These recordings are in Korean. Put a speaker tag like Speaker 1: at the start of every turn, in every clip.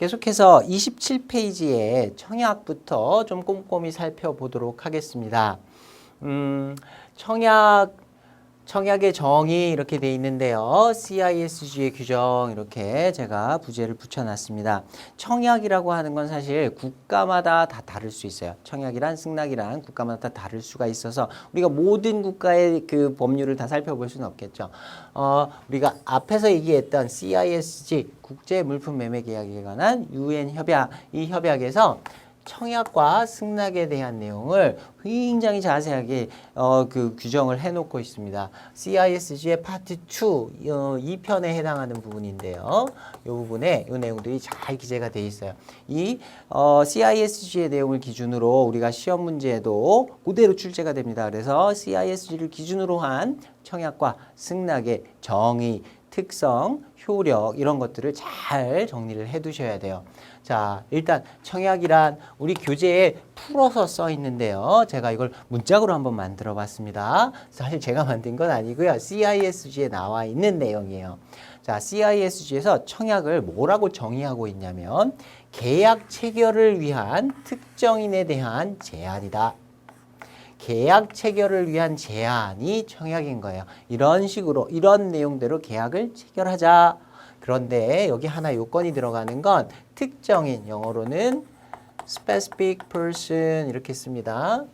Speaker 1: 계속해서 27페이지의 청약부터 좀 꼼꼼히 살펴보도록 하겠습니다. 청약의 정의 이렇게 돼 있는데요. CISG의 규정 이렇게 제가 부제를 붙여놨습니다. 청약이라고 하는 건 사실 국가마다 다 다를 수 있어요. 청약이란 승낙이란 국가마다 다 다를 수가 있어서 우리가 모든 국가의 그 법률을 다 살펴볼 수는 없겠죠. 우리가 앞에서 얘기했던 CISG 국제물품매매계약에 관한 UN 협약, 이 협약에서 청약과 승낙에 대한 내용을 굉장히 자세하게 그 규정을 해놓고 있습니다. CISG의 파트 2, 2편에 해당하는 부분인데요. 이 부분에 이 내용들이 잘 기재가 되어 있어요. 이 CISG의 내용을 기준으로 우리가 시험 문제에도 그대로 출제가 됩니다. 그래서 CISG를 기준으로 한 청약과 승낙의 정의, 특성, 효력 이런 것들을 잘 정리를 해 두셔야 돼요. 자, 일단 청약이란 우리 교재에 풀어서 써 있는데요. 제가 이걸 문짝으로 한번 만들어 봤습니다. 사실 제가 만든 건 아니고요. CISG에 나와 있는 내용이에요. 자, CISG에서 청약을 뭐라고 정의하고 있냐면 계약 체결을 위한 특정인에 대한 제한이다. 계약 체결을 위한 제한이 청약인 거예요. 이런 식으로 이런 내용대로 계약을 체결하자. 그런데 여기 하나 요건이 들어가는 건 특정인, 영어로는 specific person 이렇게 씁니다.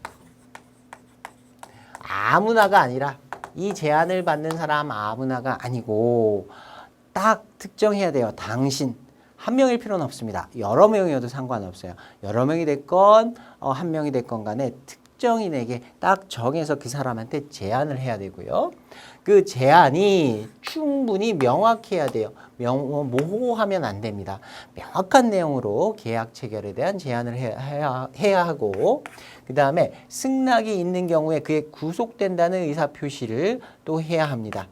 Speaker 1: 아무나가 아니라 이 제한을 받는 사람 아무나가 아니고 딱 특정해야 돼요. 당신. 한 명일 필요는 없습니다. 여러 명이어도 상관없어요. 여러 명이 됐건 한 명이 됐건 간에 특정인에게 딱 정해서 그 사람한테 제안을 해야 되고요. 그 제안이 충분히 명확해야 돼요. 모호하면 안 됩니다. 명확한 내용으로 계약 체결에 대한 제안을 해야 하고 그 다음에 승낙이 있는 경우에 그에 구속된다는 의사표시를 또 해야 합니다.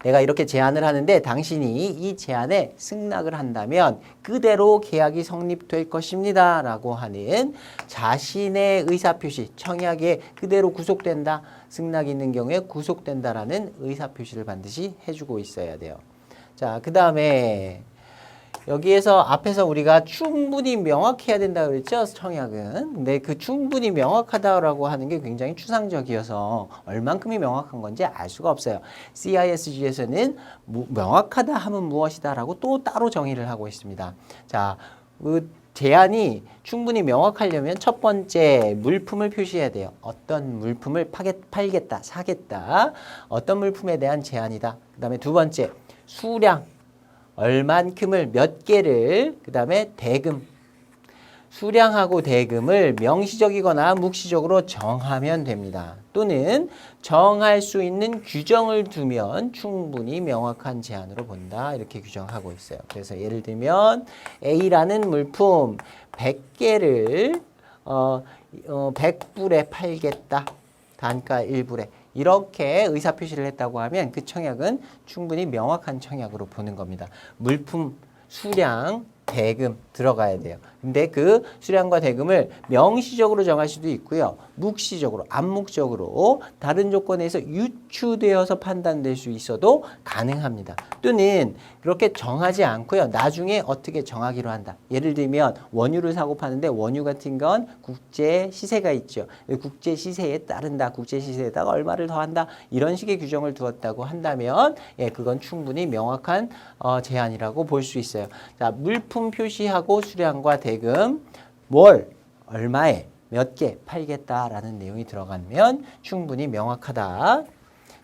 Speaker 1: 내가 이렇게 제안을 하는데 당신이 이 제안에 승낙을 한다면 그대로 계약이 성립될 것입니다. 라고 하는 자신의 의사표시, 청약에 그대로 구속된다, 승낙이 있는 경우에 구속된다라는 의사표시를 반드시 해주고 있어야 돼요. 자, 그 다음에 여기에서 앞에서 우리가 충분히 명확해야 된다고 그랬죠? 청약은. 근데 그 충분히 명확하다고 하는 게 굉장히 추상적이어서 얼만큼이 명확한 건지 알 수가 없어요. CISG에서는 명확하다 하면 무엇이다 라고 또 따로 정의를 하고 있습니다. 자, 그 제안이 충분히 명확하려면 첫 번째 물품을 표시해야 돼요. 어떤 물품을 팔겠다, 사겠다. 어떤 물품에 대한 제안이다. 그 다음에 두 번째, 수량. 얼만큼을 몇 개를 그 다음에 대금 수량하고 대금을 명시적이거나 묵시적으로 정하면 됩니다. 또는 정할 수 있는 규정을 두면 충분히 명확한 제한으로 본다. 이렇게 규정하고 있어요. 그래서 예를 들면 A라는 물품 100개를 100불에 팔겠다. 단가 1불에. 이렇게 의사표시를 했다고 하면 그 청약은 충분히 명확한 청약으로 보는 겁니다. 물품, 수량, 대금 들어가야 돼요. 근데 그 수량과 대금을 명시적으로 정할 수도 있고요. 묵시적으로, 암묵적으로 다른 조건에서 유추되어서 판단될 수 있어도 가능합니다. 또는 그렇게 정하지 않고요. 나중에 어떻게 정하기로 한다. 예를 들면 원유를 사고 파는데 원유 같은 건 국제 시세가 있죠. 국제 시세에 따른다. 국제 시세에다가 얼마를 더한다. 이런 식의 규정을 두었다고 한다면 그건 충분히 명확한 제한이라고 볼 수 있어요. 자, 물품 표시하고 수량과 대금, 얼마에, 몇 개 팔겠다라는 내용이 들어가면 충분히 명확하다.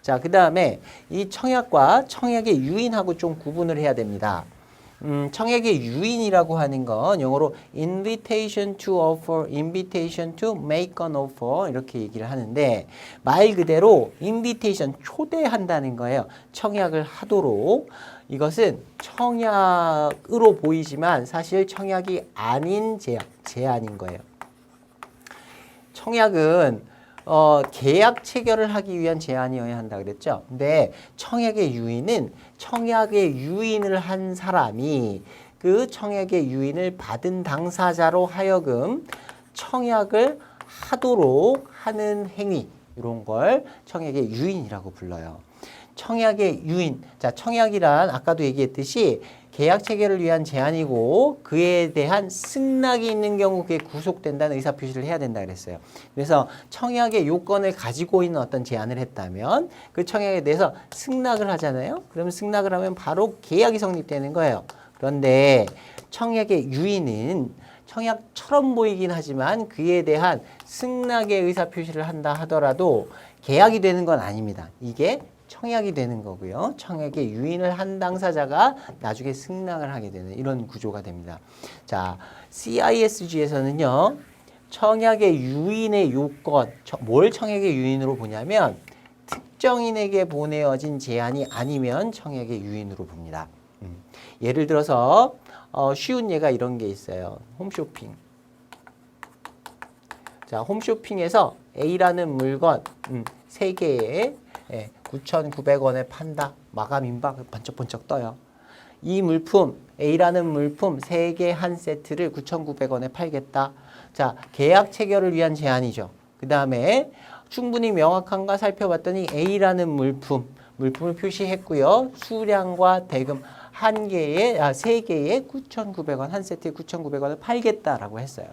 Speaker 1: 자, 그 다음에 이 청약과 청약의 유인하고 좀 구분을 해야 됩니다. 청약의 유인이라고 하는 건 영어로 invitation to offer, invitation to make an offer 이렇게 얘기를 하는데 말 그대로 invitation, 초대한다는 거예요. 청약을 하도록. 이것은 청약으로 보이지만 사실 청약이 아닌 제안인 거예요. 청약은 계약 체결을 하기 위한 제안이어야 한다 그랬죠. 근데 청약의 유인은 청약의 유인을 한 사람이 그 청약의 유인을 받은 당사자로 하여금 청약을 하도록 하는 행위, 이런 걸 청약의 유인이라고 불러요. 청약의 유인. 자, 청약이란 아까도 얘기했듯이 계약 체결을 위한 제한이고 그에 대한 승낙이 있는 경우 그게 구속된다는 의사표시를 해야 된다 그랬어요. 그래서 청약의 요건을 가지고 있는 어떤 제안을 했다면 그 청약에 대해서 승낙을 하잖아요. 그러면 승낙을 하면 바로 계약이 성립되는 거예요. 그런데 청약의 유인은 청약처럼 보이긴 하지만 그에 대한 승낙의 의사표시를 한다 하더라도 계약이 되는 건 아닙니다. 이게 청약이 되는 거고요. 청약의 유인을 한 당사자가 나중에 승낙을 하게 되는 이런 구조가 됩니다. 자, CISG에서는요. 청약의 유인의 요건, 뭘 청약의 유인으로 보냐면 특정인에게 보내어진 제안이 아니면 청약의 유인으로 봅니다. 예를 들어서 쉬운 예가 이런 게 있어요. 홈쇼핑. 자, 홈쇼핑에서 A라는 물건 3개에 9,900원에 판다. 마감 임박 번쩍번쩍 떠요. 이 물품 A라는 물품 3개 한 세트를 9,900원에 팔겠다. 자, 계약 체결을 위한 제안이죠. 그 다음에 충분히 명확한가 살펴봤더니 A라는 물품을 표시했고요. 수량과 대금 3개에 9,900원, 한 세트에 9,900원을 팔겠다라고 했어요.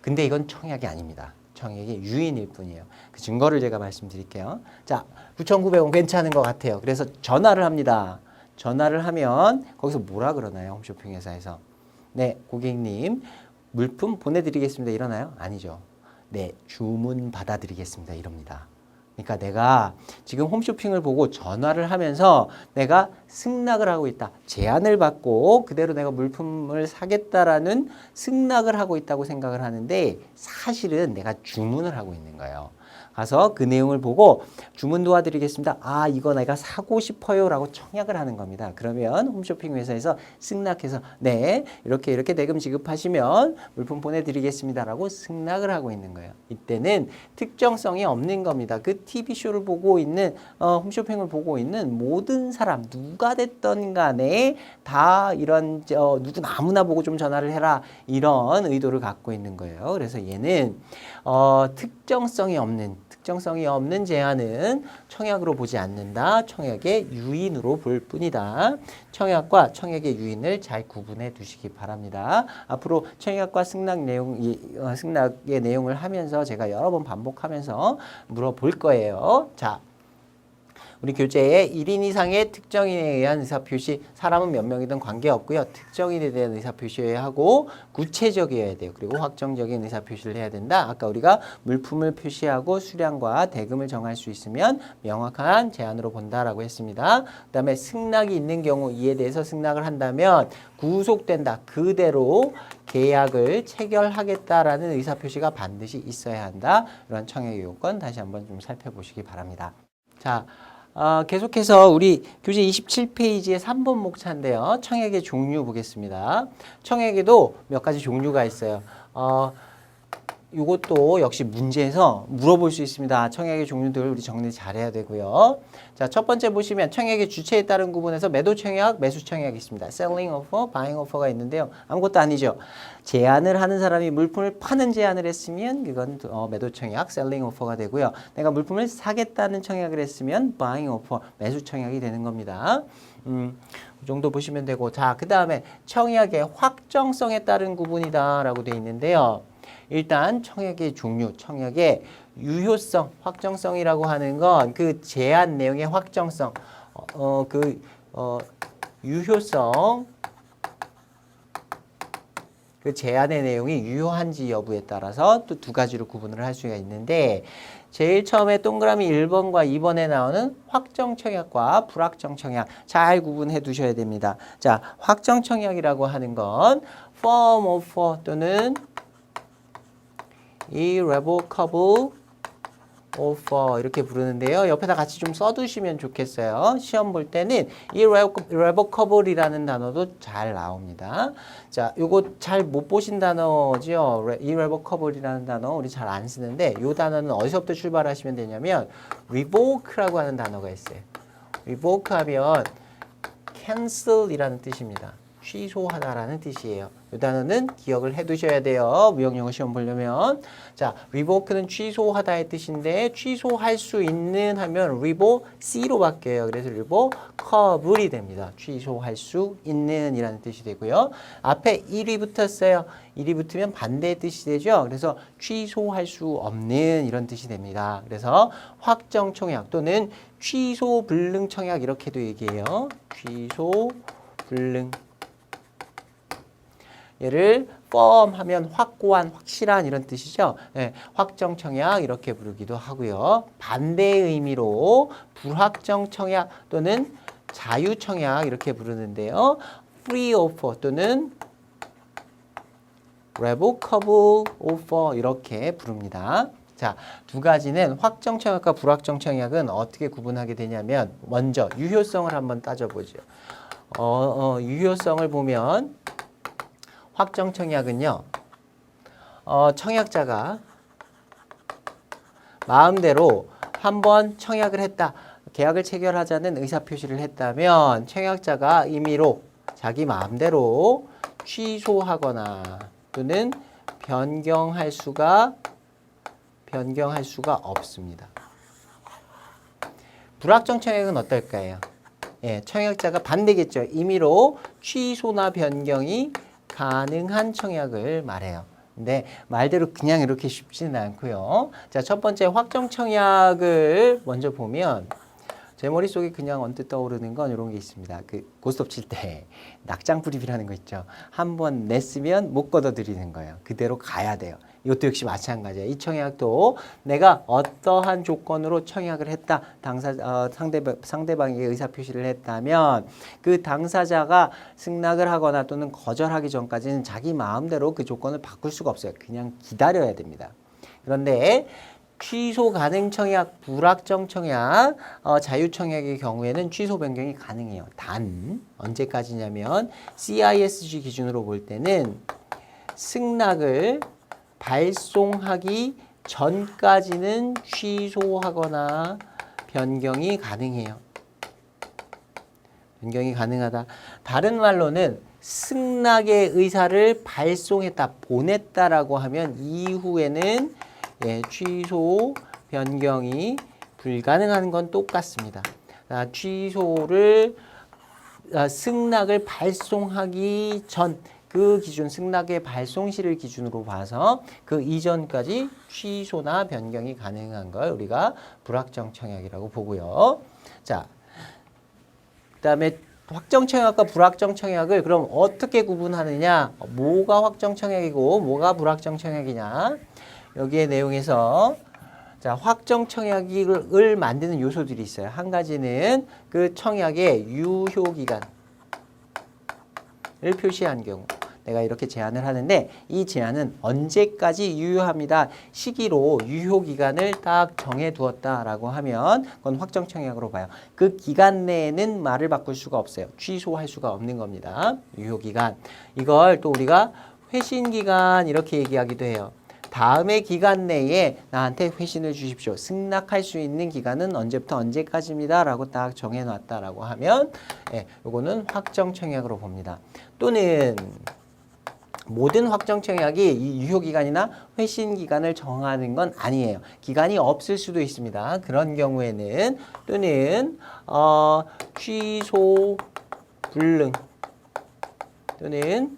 Speaker 1: 근데 이건 청약이 아닙니다. 청약의 유인일 뿐이에요. 그 증거를 제가 말씀드릴게요. 자, 9,900원 괜찮은 것 같아요. 그래서 전화를 합니다. 전화를 하면 거기서 뭐라 그러나요? 홈쇼핑 회사에서. 네, 고객님 물품 보내드리겠습니다. 이러나요? 아니죠. 네, 주문 받아드리겠습니다. 이럽니다. 그러니까 내가 지금 홈쇼핑을 보고 전화를 하면서 내가 승낙을 하고 있다. 제안을 받고 그대로 내가 물품을 사겠다라는 승낙을 하고 있다고 생각을 하는데 사실은 내가 주문을 하고 있는 거예요. 가서 그 내용을 보고 주문 도와드리겠습니다. 아, 이거 내가 사고 싶어요 라고 청약을 하는 겁니다. 그러면 홈쇼핑 회사에서 승낙해서 네, 이렇게 대금 지급하시면 물품 보내드리겠습니다 라고 승낙을 하고 있는 거예요. 이때는 특정성이 없는 겁니다. 그 TV쇼를 보고 있는 홈쇼핑을 보고 있는 모든 사람 누가 됐던 간에 다 이런 누구나 아무나 보고 좀 전화를 해라 이런 의도를 갖고 있는 거예요. 그래서 얘는 특정성이 없는 제안은 청약으로 보지 않는다. 청약의 유인으로 볼 뿐이다. 청약과 청약의 유인을 잘 구분해 두시기 바랍니다. 앞으로 청약과 승낙의 내용을 하면서 제가 여러 번 반복하면서 물어볼 거예요. 자, 우리 교재에 1인 이상의 특정인에 의한 의사표시, 사람은 몇 명이든 관계없고요. 특정인에 대한 의사표시여야 하고 구체적이어야 돼요. 그리고 확정적인 의사표시를 해야 된다. 아까 우리가 물품을 표시하고 수량과 대금을 정할 수 있으면 명확한 제안으로 본다라고 했습니다. 그 다음에 승낙이 있는 경우 이에 대해서 승낙을 한다면 구속된다. 그대로 계약을 체결하겠다라는 의사표시가 반드시 있어야 한다. 이런 청약의 요건 다시 한번 좀 살펴보시기 바랍니다. 자, 계속해서 우리 교재 27페이지의 3번 목차인데요. 청약의 종류 보겠습니다. 청약에도 몇 가지 종류가 있어요. 이것도 역시 문제에서 물어볼 수 있습니다. 청약의 종류들 우리 정리 잘해야 되고요. 자, 첫 번째 보시면 청약의 주체에 따른 구분에서 매도 청약, 매수 청약이 있습니다. selling offer, buying offer가 있는데요. 아무것도 아니죠. 제안을 하는 사람이 물품을 파는 제안을 했으면 그건 매도 청약, selling offer가 되고요. 내가 물품을 사겠다는 청약을 했으면 buying offer, 매수 청약이 되는 겁니다. 이 정도 보시면 되고, 자, 그 다음에 청약의 확정성에 따른 구분이다라고 되어 있는데요. 일단 청약의 종류, 청약의 유효성, 확정성이라고 하는 건 그 제안 내용의 확정성, 유효성, 그 제안의 내용이 유효한지 여부에 따라서 또 두 가지로 구분을 할 수가 있는데 제일 처음에 동그라미 1번과 2번에 나오는 확정 청약과 불확정 청약 잘 구분해 두셔야 됩니다. 자, 확정 청약이라고 하는 건 firm offer 또는 irrevocable offer 이렇게 부르는데요. 옆에다 같이 좀 써두시면 좋겠어요. 시험 볼 때는 irrevocable이라는 단어도 잘 나옵니다. 자, 요거 잘 못 보신 단어죠. irrevocable이라는 단어 우리 잘 안 쓰는데 요 단어는 어디서부터 출발하시면 되냐면 revoke라고 하는 단어가 있어요. revoke 하면 cancel이라는 뜻입니다. 취소하다라는 뜻이에요. 이 단어는 기억을 해두셔야 돼요. 무역영어 시험 보려면. 자, revoke는 취소하다의 뜻인데 취소할 수 있는 하면 revoke로 바뀌어요. 그래서 revocable이 됩니다. 취소할 수 있는 이라는 뜻이 되고요. 앞에 일이 붙었어요. 일이 붙으면 반대의 뜻이 되죠. 그래서 취소할 수 없는 이런 뜻이 됩니다. 그래서 확정 청약 또는 취소 불능 청약 이렇게도 얘기해요. 취소 불능. 얘를 firm 하면 확고한, 확실한 이런 뜻이죠. 네, 확정 청약 이렇게 부르기도 하고요. 반대의 의미로 불확정 청약 또는 자유 청약 이렇게 부르는데요. free offer 또는 revocable offer 이렇게 부릅니다. 자, 두 가지는 확정 청약과 불확정 청약은 어떻게 구분하게 되냐면 먼저 유효성을 한번 따져보죠. 유효성을 보면 확정 청약은요. 청약자가 마음대로 한번 청약을 했다. 계약을 체결하자는 의사표시를 했다면 청약자가 임의로 자기 마음대로 취소하거나 또는 변경할 수가 없습니다. 불확정 청약은 어떨까요? 예, 청약자가 반대겠죠. 임의로 취소나 변경이 가능한 청약을 말해요. 근데 말대로 그냥 이렇게 쉽지는 않고요. 자, 첫 번째 확정 청약을 먼저 보면 제 머릿속에 그냥 언뜻 떠오르는 건 이런 게 있습니다. 그 고스톱 칠 때 낙장 불입이라는 거 있죠. 한번 냈으면 못 걷어들이는 거예요. 그대로 가야 돼요. 이것도 역시 마찬가지예요. 이 청약도 내가 어떠한 조건으로 청약을 했다. 상대방에게 의사표시를 했다면 그 당사자가 승낙을 하거나 또는 거절하기 전까지는 자기 마음대로 그 조건을 바꿀 수가 없어요. 그냥 기다려야 됩니다. 그런데 취소 가능 청약, 불확정 청약, 자유 청약의 경우에는 취소 변경이 가능해요. 단 언제까지냐면 CISG 기준으로 볼 때는 승낙을 발송하기 전까지는 취소하거나 변경이 가능해요. 변경이 가능하다. 다른 말로는 승낙의 의사를 발송했다, 보냈다라고 하면 이후에는 취소, 변경이 불가능한 건 똑같습니다. 승낙을 발송하기 전, 그 기준, 승낙의 발송시를 기준으로 봐서 그 이전까지 취소나 변경이 가능한 걸 우리가 불확정 청약이라고 보고요. 자, 그 다음에 확정 청약과 불확정 청약을 그럼 어떻게 구분하느냐? 뭐가 확정 청약이고 뭐가 불확정 청약이냐? 여기에 내용에서 자, 확정 청약을 만드는 요소들이 있어요. 한 가지는 그 청약의 유효기간을 표시한 경우. 내가 이렇게 제안을 하는데 이 제안은 언제까지 유효합니다. 시기로 유효기간을 딱 정해두었다라고 하면 그건 확정 청약으로 봐요. 그 기간 내에는 말을 바꿀 수가 없어요. 취소할 수가 없는 겁니다. 유효기간. 이걸 또 우리가 회신기간 이렇게 얘기하기도 해요. 다음의 기간 내에 나한테 회신을 주십시오. 승낙할 수 있는 기간은 언제부터 언제까지입니다. 라고 딱 정해놨다라고 하면 요거는 확정 청약으로 봅니다. 또는 모든 확정 청약이 이 유효기간이나 회신기간을 정하는 건 아니에요. 기간이 없을 수도 있습니다. 그런 경우에는 또는 취소 불능 또는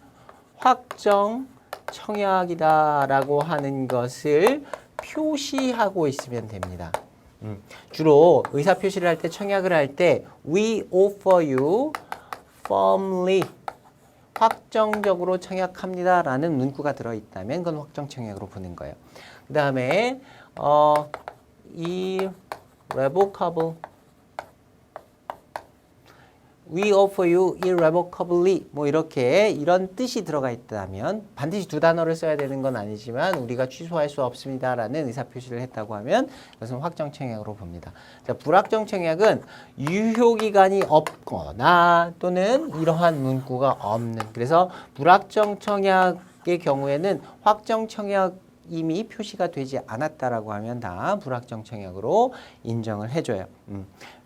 Speaker 1: 확정 청약이다라고 하는 것을 표시하고 있으면 됩니다. 주로 의사표시를 할 때 청약을 할 때 We offer you firmly 확정적으로 청약합니다 라는 문구가 들어있다면 그건 확정 청약으로 보는 거예요. 그 다음에 irrevocable We offer you irrevocably 뭐 이렇게 이런 뜻이 들어가 있다면 반드시 두 단어를 써야 되는 건 아니지만 우리가 취소할 수 없습니다 라는 의사표시를 했다고 하면 그것은 확정 청약으로 봅니다. 자, 불확정 청약은 유효기간이 없거나 또는 이러한 문구가 없는, 그래서 불확정 청약의 경우에는 확정 청약 이미 표시가 되지 않았다라고 하면 다 불확정 청약으로 인정을 해줘요.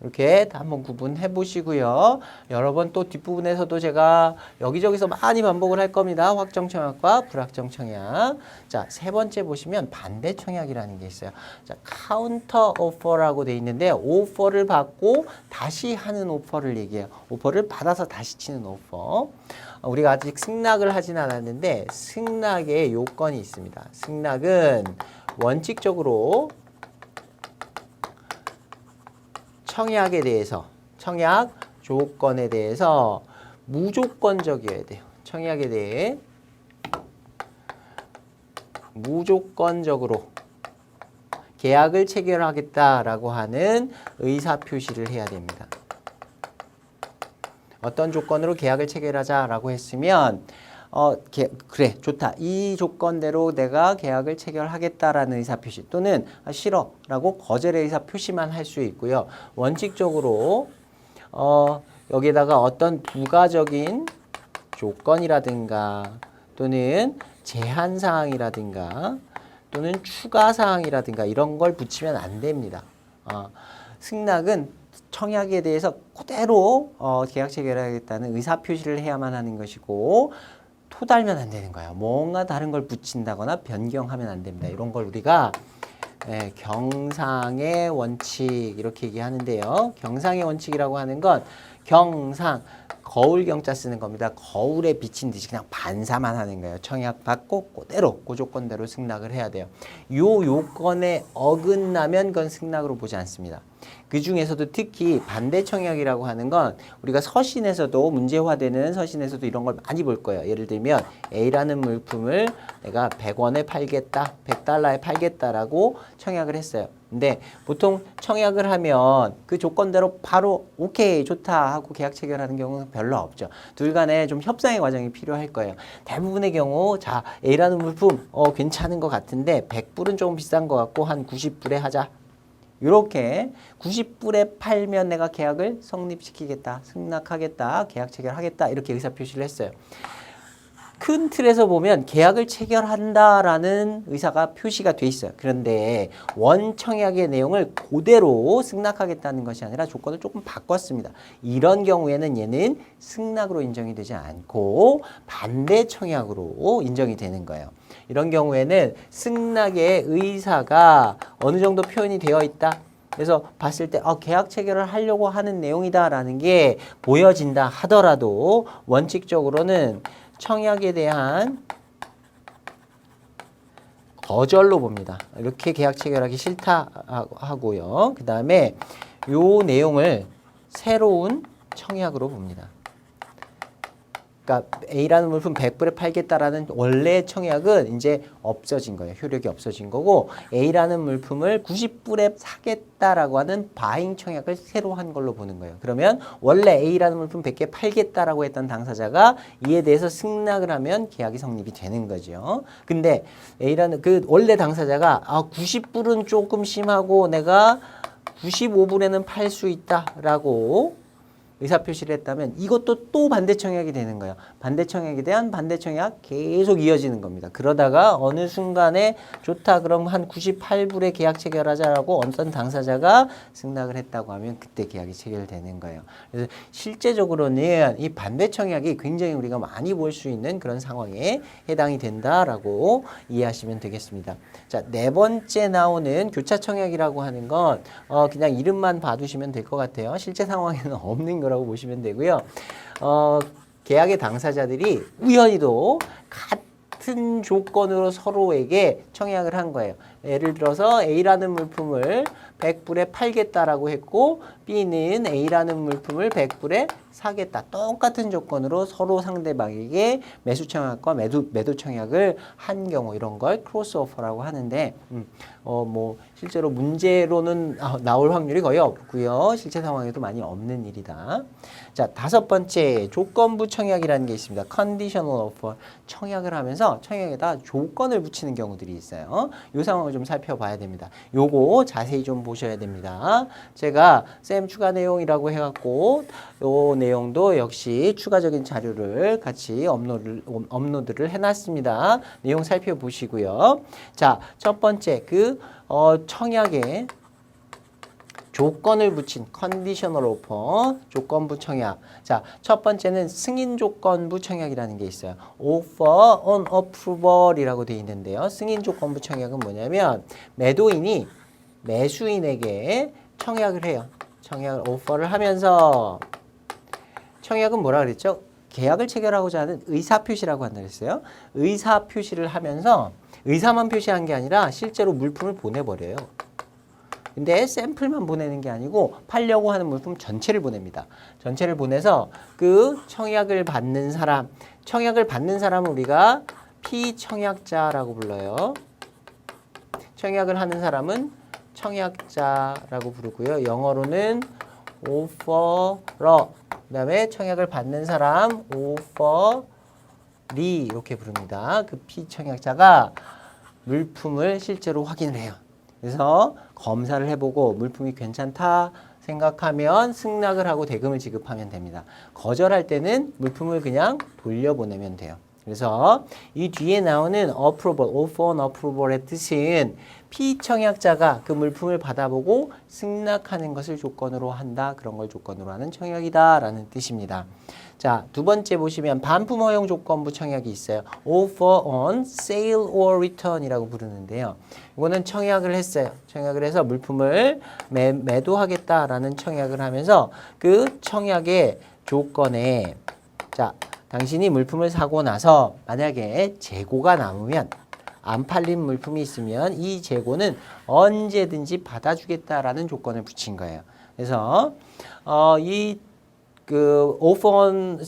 Speaker 1: 이렇게 한번 구분해 보시고요. 여러 번 또 뒷부분에서도 제가 여기저기서 많이 반복을 할 겁니다. 확정 청약과 불확정 청약. 자, 세 번째 보시면 반대 청약이라는 게 있어요. 자, 카운터 오퍼라고 돼 있는데 오퍼를 받고 다시 하는 오퍼를 얘기해요. 오퍼를 받아서 다시 치는 오퍼. 우리가 아직 승낙을 하진 않았는데 승낙의 요건이 있습니다. 승낙은 원칙적으로 청약에 대해서, 청약 조건에 대해서 무조건적이어야 돼요. 청약에 대해 무조건적으로 계약을 체결하겠다라고 하는 의사 표시를 해야 됩니다. 어떤 조건으로 계약을 체결하자라고 했으면 그래 좋다 이 조건대로 내가 계약을 체결하겠다라는 의사표시 또는 싫어라고 거절의 의사표시만 할 수 있고요. 원칙적으로 여기에다가 어떤 부가적인 조건이라든가 또는 제한사항이라든가 또는 추가사항이라든가 이런 걸 붙이면 안 됩니다. 승낙은 청약에 대해서 그대로 계약 체결하겠다는 의사표시를 해야만 하는 것이고 토달면 안 되는 거예요. 뭔가 다른 걸 붙인다거나 변경하면 안 됩니다. 이런 걸 우리가 경상의 원칙 이렇게 얘기하는데요. 경상의 원칙이라고 하는 건 경상 거울 경자 쓰는 겁니다. 거울에 비친 듯이 그냥 반사만 하는 거예요. 청약 받고 그대로 그 조건대로 승낙을 해야 돼요. 요 요건에 어긋나면 그건 승낙으로 보지 않습니다. 그 중에서도 특히 반대 청약이라고 하는 건 우리가 서신에서도 문제화되는 서신에서도 이런 걸 많이 볼 거예요. 예를 들면 A라는 물품을 내가 100원에 팔겠다, 100달러에 팔겠다라고 청약을 했어요. 근데 보통 청약을 하면 그 조건대로 바로 오케이 좋다 하고 계약 체결하는 경우는 별로 없죠. 둘 간에 좀 협상의 과정이 필요할 거예요. 대부분의 경우 자 A라는 물품 괜찮은 것 같은데 100불은 조금 비싼 것 같고 한 90불에 하자. 이렇게 90불에 팔면 내가 계약을 성립시키겠다, 승낙하겠다, 계약 체결하겠다 이렇게 의사표시를 했어요. 큰 틀에서 보면 계약을 체결한다라는 의사가 표시가 돼 있어요. 그런데 원청약의 내용을 그대로 승낙하겠다는 것이 아니라 조건을 조금 바꿨습니다. 이런 경우에는 얘는 승낙으로 인정이 되지 않고 반대 청약으로 인정이 되는 거예요. 이런 경우에는 승낙의 의사가 어느 정도 표현이 되어 있다. 그래서 봤을 때 계약 체결을 하려고 하는 내용이다라는 게 보여진다 하더라도 원칙적으로는 청약에 대한 거절로 봅니다. 이렇게 계약 체결하기 싫다 하고요. 그 다음에 요 내용을 새로운 청약으로 봅니다. 그러니까 A라는 물품 100불에 팔겠다라는 원래 청약은 이제 없어진 거예요. 효력이 없어진 거고 A라는 물품을 90불에 사겠다라고 하는 바잉 청약을 새로 한 걸로 보는 거예요. 그러면 원래 A라는 물품 100개 팔겠다라고 했던 당사자가 이에 대해서 승낙을 하면 계약이 성립이 되는 거죠. 근데 A라는 그 원래 당사자가 90불은 조금 심하고 내가 95불에는 팔 수 있다라고 의사표시를 했다면 이것도 또 반대청약이 되는 거예요. 반대청약에 대한 반대청약 계속 이어지는 겁니다. 그러다가 어느 순간에 좋다 그럼 한 98불에 계약 체결하자라고 어떤 당사자가 승낙을 했다고 하면 그때 계약이 체결되는 거예요. 그래서 실제적으로는 이 반대청약이 굉장히 우리가 많이 볼 수 있는 그런 상황에 해당이 된다라고 이해하시면 되겠습니다. 자, 네 번째 나오는 교차청약이라고 하는 건 그냥 이름만 봐두시면 될 것 같아요. 실제 상황에는 없는 거라고 보시면 되고요. 계약의 당사자들이 우연히도 같은 조건으로 서로에게 청약을 한 거예요. 예를 들어서 A라는 물품을 100불에 팔겠다라고 했고 B는 A라는 물품을 100불에 사겠다. 똑같은 조건으로 서로 상대방에게 매수 청약과 매도 청약을 한 경우 이런 걸 크로스오퍼라고 하는데 뭐 실제로 문제로는 나올 확률이 거의 없고요. 실제 상황에도 많이 없는 일이다. 자, 다섯 번째 조건부 청약이라는 게 있습니다. 컨디셔널 오퍼. 청약을 하면서 청약에다 조건을 붙이는 경우들이 있어요. 이 상황을 좀 살펴봐야 됩니다. 요거 자세히 좀 보셔야 됩니다. 제가 쌤 추가 내용이라고 해갖고 요 내용도 역시 추가적인 자료를 같이 업로드를 해놨습니다. 내용 살펴보시고요. 자, 첫 번째 청약에 조건을 붙인 컨디셔널 오퍼, 조건부 청약. 자, 첫 번째는 승인 조건부 청약이라는 게 있어요. offer on approval이라고 되어 있는데요. 승인 조건부 청약은 뭐냐면 매도인이 매수인에게 청약을 해요. 청약을 오퍼를 하면서 청약은 뭐라 그랬죠? 계약을 체결하고자 하는 의사표시라고 한다 그랬어요. 의사표시를 하면서 의사만 표시한 게 아니라 실제로 물품을 보내버려요. 근데 샘플만 보내는 게 아니고 팔려고 하는 물품 전체를 보냅니다. 전체를 보내서 그 청약을 받는 사람을 우리가 피청약자라고 불러요. 청약을 하는 사람은 청약자라고 부르고요. 영어로는 offerer, 그다음에 청약을 받는 사람 offeree 이렇게 부릅니다. 그 피청약자가 물품을 실제로 확인을 해요. 그래서 검사를 해보고 물품이 괜찮다 생각하면 승낙을 하고 대금을 지급하면 됩니다. 거절할 때는 물품을 그냥 돌려보내면 돼요. 그래서 이 뒤에 나오는 approval, offer on approval의 뜻은 피청약자가 그 물품을 받아보고 승낙하는 것을 조건으로 한다. 그런 걸 조건으로 하는 청약이다 라는 뜻입니다. 자, 두 번째 보시면 반품 허용 조건부 청약이 있어요. offer on sale or return이라고 부르는데요. 이거는 청약을 했어요. 청약을 해서 물품을 매도하겠다라는 청약을 하면서 그 청약의 조건에 자, 당신이 물품을 사고 나서 만약에 재고가 남으면 안 팔린 물품이 있으면 이 재고는 언제든지 받아주겠다라는 조건을 붙인 거예요. 그래서 offer on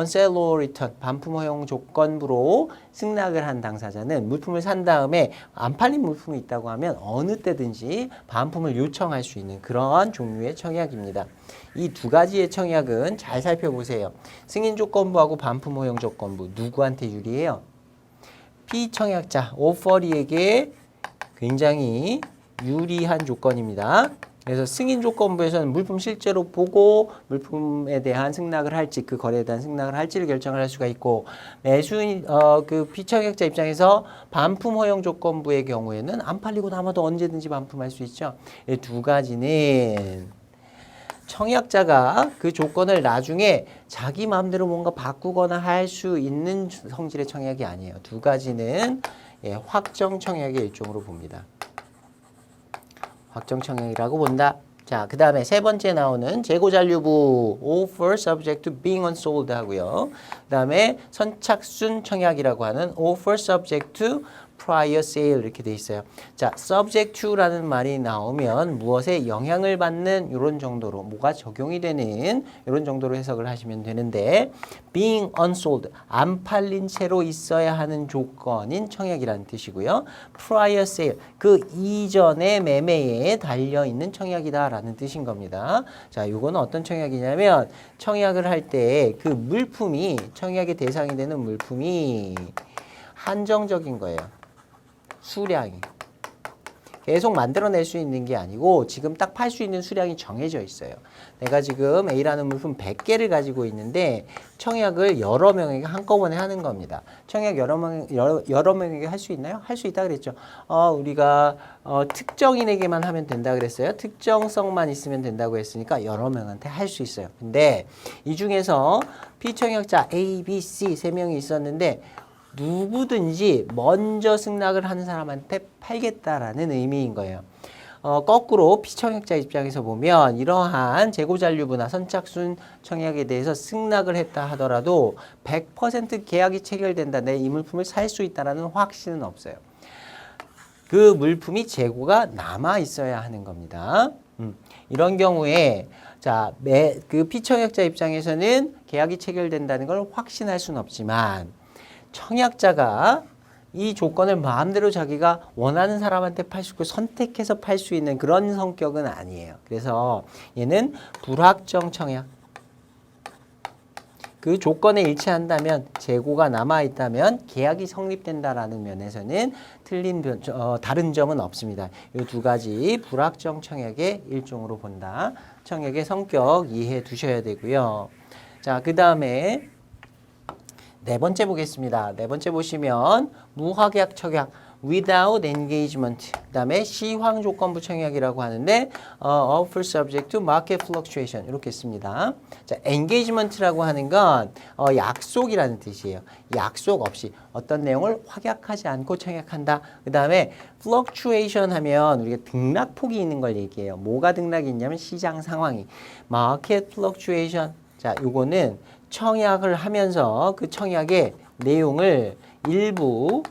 Speaker 1: sale or return 반품 허용 조건부로 승낙을 한 당사자는 물품을 산 다음에 안 팔린 물품이 있다고 하면 어느 때든지 반품을 요청할 수 있는 그런 종류의 청약입니다. 이 두 가지의 청약은 잘 살펴보세요. 승인 조건부하고 반품 허용 조건부 누구한테 유리해요? 피청약자 오퍼리에게 굉장히 유리한 조건입니다. 그래서 승인 조건부에서는 물품 실제로 보고 물품에 대한 승낙을 할지 그 거래에 대한 승낙을 할지를 결정을 할 수가 있고 매수인 그 피청약자 입장에서 반품 허용 조건부의 경우에는 안 팔리고 남아도 언제든지 반품할 수 있죠. 이 두 가지는 청약자가 그 조건을 나중에 자기 마음대로 뭔가 바꾸거나 할 수 있는 성질의 청약이 아니에요. 두 가지는 확정 청약의 일종으로 봅니다. 확정 청약이라고 본다. 자, 그 다음에 세 번째 나오는 재고잔류부 offer subject to being unsold 하고요. 그 다음에 선착순 청약이라고 하는 offer subject to prior sale 이렇게 돼 있어요. 자, subject to라는 말이 나오면 무엇에 영향을 받는 이런 정도로 뭐가 적용이 되는 이런 정도로 해석을 하시면 되는데 being unsold 안 팔린 채로 있어야 하는 조건인 청약이라는 뜻이고요. prior sale 그 이전의 매매에 달려 있는 청약이다라는 뜻인 겁니다. 자, 요거는 어떤 청약이냐면 청약을 할 때 그 물품이 청약의 대상이 되는 물품이 한정적인 거예요. 수량이 계속 만들어낼 수 있는 게 아니고 지금 딱 팔 수 있는 수량이 정해져 있어요. 내가 지금 A라는 물품 100개를 가지고 있는데 청약을 여러 명에게 한꺼번에 하는 겁니다. 청약 여러 명에게 할 수 있나요? 할 수 있다 그랬죠. 우리가 특정인에게만 하면 된다 그랬어요. 특정성만 있으면 된다고 했으니까 여러 명한테 할 수 있어요. 근데 이 중에서 피청약자 A, B, C 세 명이 있었는데 누구든지 먼저 승낙을 하는 사람한테 팔겠다라는 의미인 거예요. 거꾸로 피청약자 입장에서 보면 이러한 재고잔류부나 선착순 청약에 대해서 승낙을 했다 하더라도 100% 계약이 체결된다. 내 이 물품을 살 수 있다라는 확신은 없어요. 그 물품이 재고가 남아 있어야 하는 겁니다. 이런 경우에 자, 그 피청약자 입장에서는 계약이 체결된다는 걸 확신할 수는 없지만 청약자가 이 조건을 마음대로 자기가 원하는 사람한테 팔 수 있고 선택해서 팔 수 있는 그런 성격은 아니에요. 그래서 얘는 불확정 청약. 그 조건에 일치한다면 재고가 남아있다면 계약이 성립된다라는 면에서는 다른 점은 없습니다. 이 두 가지 불확정 청약의 일종으로 본다. 청약의 성격 이해해 두셔야 되고요. 자, 그 다음에 네 번째 보겠습니다. 네 번째 보시면 무확약 청약 without engagement 그 다음에 시황 조건부 청약이라고 하는데 offer subject to market fluctuation 이렇게 씁니다. 자, engagement라고 하는 건 약속이라는 뜻이에요. 약속 없이 어떤 내용을 확약하지 않고 청약한다. 그 다음에 fluctuation 하면 우리가 등락폭이 있는 걸 얘기해요. 뭐가 등락이 있냐면 시장 상황이 market fluctuation. 자, 요거는 청약을 하면서 그 청약의 내용을 일부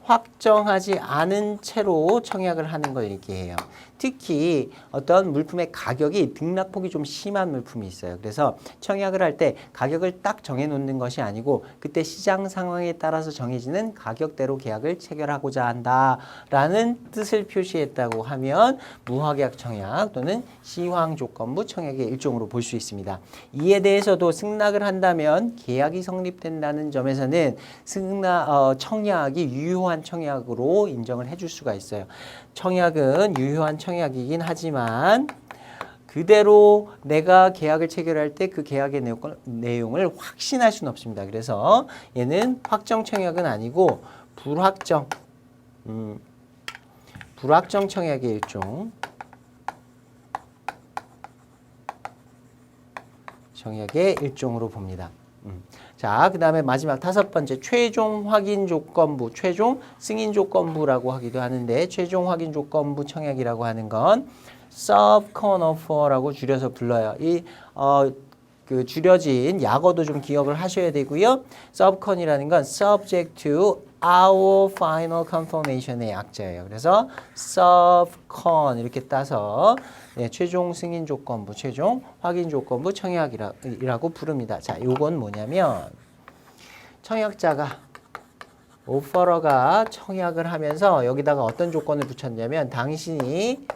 Speaker 1: 확정하지 않은 채로 청약을 하는 걸 얘기해요. 특히 어떤 물품의 가격이 등락폭이 좀 심한 물품이 있어요. 그래서 청약을 할 때 가격을 딱 정해놓는 것이 아니고 그때 시장 상황에 따라서 정해지는 가격대로 계약을 체결하고자 한다라는 뜻을 표시했다고 하면 무확약 청약 또는 시황 조건부 청약의 일종으로 볼 수 있습니다. 이에 대해서도 승낙을 한다면 계약이 성립된다는 점에서는 청약이 유효한 청약으로 인정을 해줄 수가 있어요. 청약은 유효한 청약이긴 하지만 그대로 내가 계약을 체결할 때 그 계약의 내용을 확신할 수는 없습니다. 그래서 얘는 확정 청약은 아니고 불확정 청약의 일종. 청약의 일종으로 봅니다. 자, 그 다음에 마지막 다섯 번째 최종 확인 조건부, 최종 승인 조건부라고 하기도 하는데 최종 확인 조건부 청약이라고 하는 건 subcon offer라고 줄여서 불러요. 그 줄여진 약어도 좀 기억을 하셔야 되고요. subcon이라는 건 subject to our final confirmation의 약자예요. 그래서 subcon 이렇게 따서 최종 승인 조건부, 최종 확인 조건부 청약이라고 부릅니다. 자, 요건 뭐냐면 청약자가 오퍼러가 청약을 하면서 여기다가 어떤 조건을 붙였냐면 당신이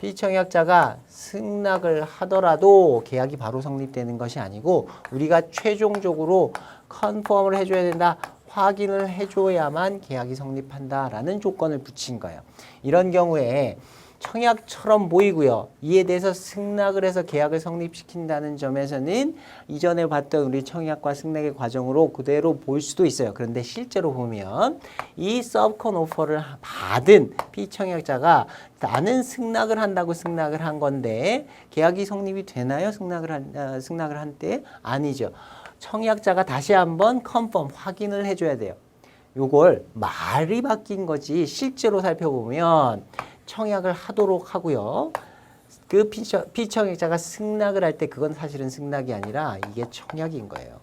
Speaker 1: 피청약자가 승낙을 하더라도 계약이 바로 성립되는 것이 아니고 우리가 최종적으로 컨펌을 해줘야 된다. 확인을 해줘야만 계약이 성립한다라는 조건을 붙인 거예요. 이런 경우에 청약처럼 보이고요. 이에 대해서 승낙을 해서 계약을 성립시킨다는 점에서는 이전에 봤던 우리 청약과 승낙의 과정으로 그대로 볼 수도 있어요. 그런데 실제로 보면 이 서브컨 오퍼를 받은 피청약자가 나는 승낙을 한다고 승낙을 한 건데 계약이 성립이 되나요? 승낙을 한 때? 아니죠. 청약자가 다시 한번 컨펌 확인을 해줘야 돼요. 요걸 말이 바뀐 거지 실제로 살펴보면 청약을 하도록 하고요. 그 피청약자가 승낙을 할 때 그건 사실은 승낙이 아니라 이게 청약인 거예요.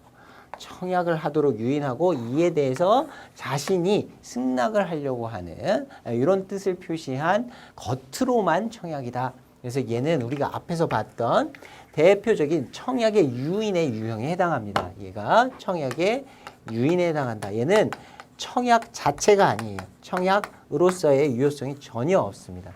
Speaker 1: 청약을 하도록 유인하고 이에 대해서 자신이 승낙을 하려고 하는 이런 뜻을 표시한 겉으로만 청약이다. 그래서 얘는 우리가 앞에서 봤던 대표적인 청약의 유인의 유형에 해당합니다. 얘가 청약의 유인에 해당한다. 얘는 청약 자체가 아니에요. 청약으로서의 유효성이 전혀 없습니다.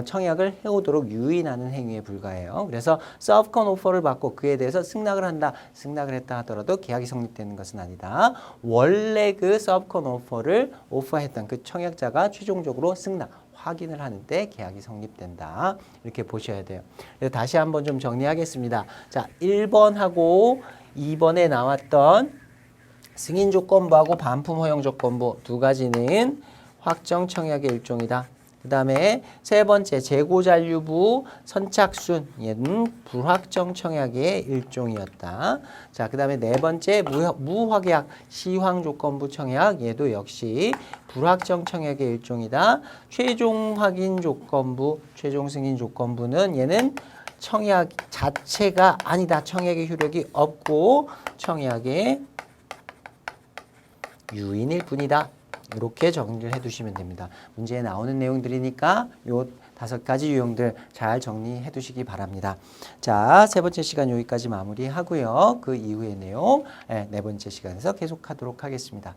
Speaker 1: 청약을 해오도록 유인하는 행위에 불과해요. 그래서 서브컨 오퍼를 받고 그에 대해서 승낙을 한다. 승낙을 했다 하더라도 계약이 성립되는 것은 아니다. 원래 그 서브컨 오퍼를 오퍼했던 그 청약자가 최종적으로 승낙, 확인을 하는데 계약이 성립된다. 이렇게 보셔야 돼요. 그래서 다시 한번 좀 정리하겠습니다. 자, 1번하고 2번에 나왔던 승인 조건부하고 반품 허용 조건부 두 가지는 확정 청약의 일종이다. 그 다음에 세 번째 재고 잔류부 선착순 얘는 불확정 청약의 일종이었다. 자, 그 다음에 네 번째 무확약 시황 조건부 청약 얘도 역시 불확정 청약의 일종이다. 최종 확인 조건부 최종 승인 조건부는 얘는 청약 자체가 아니다. 청약의 효력이 없고 청약의 유인일 뿐이다. 이렇게 정리를 해두시면 됩니다. 문제에 나오는 내용들이니까 요 5가지 유형들 잘 정리해 두시기 바랍니다. 자, 세 번째 시간 여기까지 마무리하고요. 그 이후의 내용 네 번째 시간에서 계속하도록 하겠습니다.